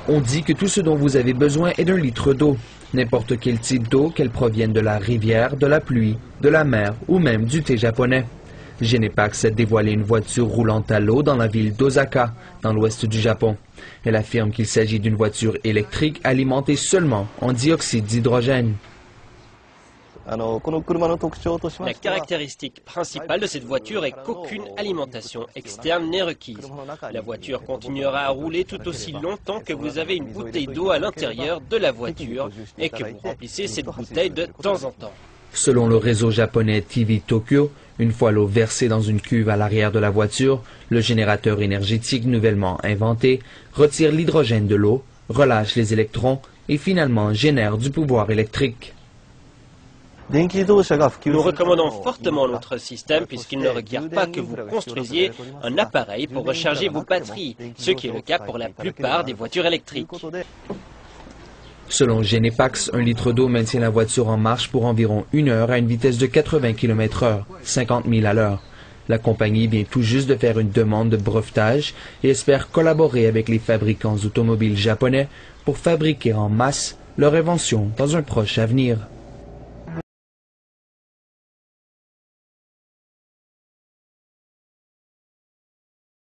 On dit que tout ce dont vous avez besoin est d'un litre d'eau. N'importe quel type d'eau, qu'elle provienne de la rivière, de la pluie, de la mer ou même du thé japonais. Genepax a dévoilé une voiture roulant à l'eau dans la ville d'Osaka, dans l'ouest du Japon. Elle affirme qu'il s'agit d'une voiture électrique alimentée seulement en dioxyde d'hydrogène. La caractéristique principale de cette voiture est qu'aucune alimentation externe n'est requise. La voiture continuera à rouler tout aussi longtemps que vous avez une bouteille d'eau à l'intérieur de la voiture et que vous remplissez cette bouteille de temps en temps. Selon le réseau japonais TV Tokyo, une fois l'eau versée dans une cuve à l'arrière de la voiture, le générateur énergétique nouvellement inventé retire l'hydrogène de l'eau, relâche les électrons et finalement génère du pouvoir électrique. Nous recommandons fortement notre système puisqu'il ne requiert pas que vous construisiez un appareil pour recharger vos batteries, ce qui est le cas pour la plupart des voitures électriques. Selon Genepax, un litre d'eau maintient la voiture en marche pour environ 1 heure à une vitesse de 80 km/h, 50 000 à l'heure. La compagnie vient tout juste de faire une demande de brevetage et espère collaborer avec les fabricants automobiles japonais pour fabriquer en masse leur invention dans un proche avenir.